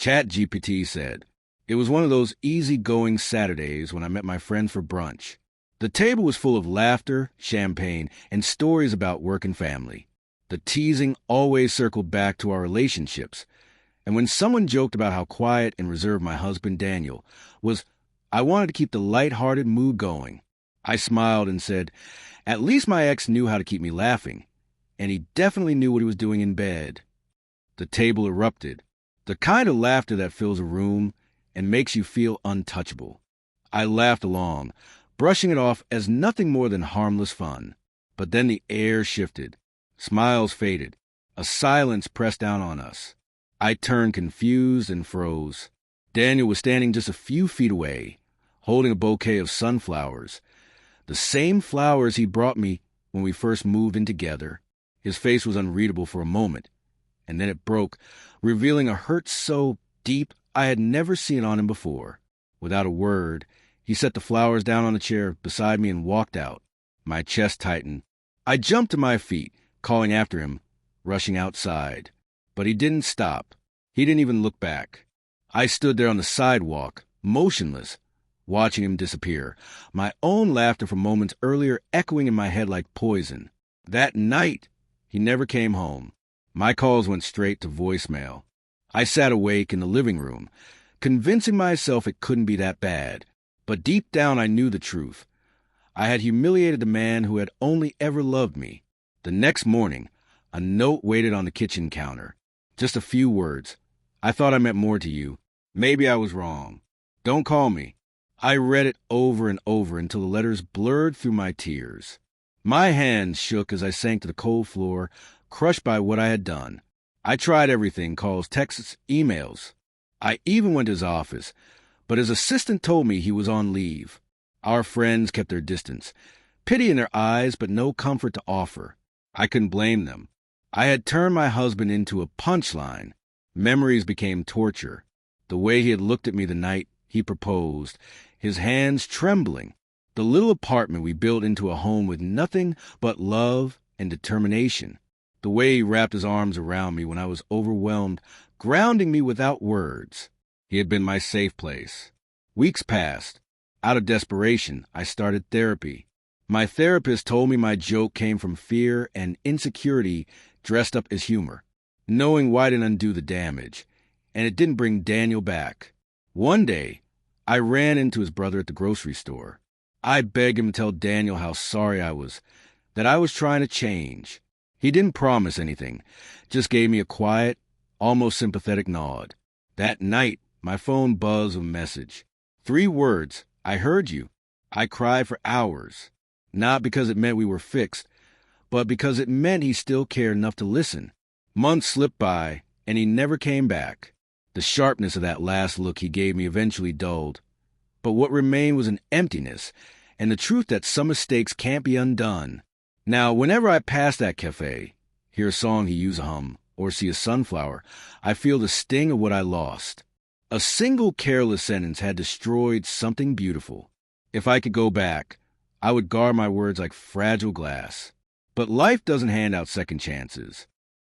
ChatGPT said, "It was one of those easygoing Saturdays when I met my friend for brunch. The table was full of laughter, champagne, and stories about work and family. The teasing always circled back to our relationships, and when someone joked about how quiet and reserved my husband Daniel was, I wanted to keep the light-hearted mood going. I smiled and said, at least my ex knew how to keep me laughing, and he definitely knew what he was doing in bed." The table erupted, the kind of laughter that fills a room and makes you feel untouchable. I laughed along, brushing it off as nothing more than harmless fun. But then the air shifted. Smiles faded. A silence pressed down on us. I turned confused and froze. Daniel was standing just a few feet away, holding a bouquet of sunflowers, the same flowers he brought me when we first moved in together. His face was unreadable for a moment, and then it broke, revealing a hurt so deep I had never seen it on him before. Without a word, he set the flowers down on the chair beside me and walked out. My chest tightened. I jumped to my feet, calling after him, rushing outside. But he didn't stop. He didn't even look back. I stood there on the sidewalk, motionless, watching him disappear, my own laughter from moments earlier echoing in my head like poison. That night, he never came home. My calls went straight to voicemail. I sat awake in the living room, convincing myself it couldn't be that bad. But deep down I knew the truth. I had humiliated the man who had only ever loved me. The next morning, a note waited on the kitchen counter. Just a few words. I thought I meant more to you. Maybe I was wrong. Don't call me. I read it over and over until the letters blurred through my tears. My hands shook as I sank to the cold floor, crushed by what I had done. I tried everything, calls, texts, emails. I even went to his office, but his assistant told me he was on leave. Our friends kept their distance, pity in their eyes, but no comfort to offer. I couldn't blame them. I had turned my husband into a punchline. Memories became torture. The way he had looked at me the night he proposed, his hands trembling. The little apartment we built into a home with nothing but love and determination. The way he wrapped his arms around me when I was overwhelmed, grounding me without words. He had been my safe place. Weeks passed. Out of desperation, I started therapy. My therapist told me my joke came from fear and insecurity dressed up as humor. Knowing why didn't undo the damage, and it didn't bring Daniel back. One day, I ran into his brother at the grocery store. I begged him to tell Daniel how sorry I was, that I was trying to change. He didn't promise anything, just gave me a quiet, almost sympathetic nod. That night, my phone buzzed with a message. 3 words, I heard you. I cried for hours, not because it meant we were fixed, but because it meant he still cared enough to listen. Months slipped by, and he never came back. The sharpness of that last look he gave me eventually dulled. But what remained was an emptiness, and the truth that some mistakes can't be undone. Now, whenever I pass that cafe, hear a song he used to hum, or see a sunflower, I feel the sting of what I lost. A single careless sentence had destroyed something beautiful. If I could go back, I would guard my words like fragile glass. But life doesn't hand out second chances.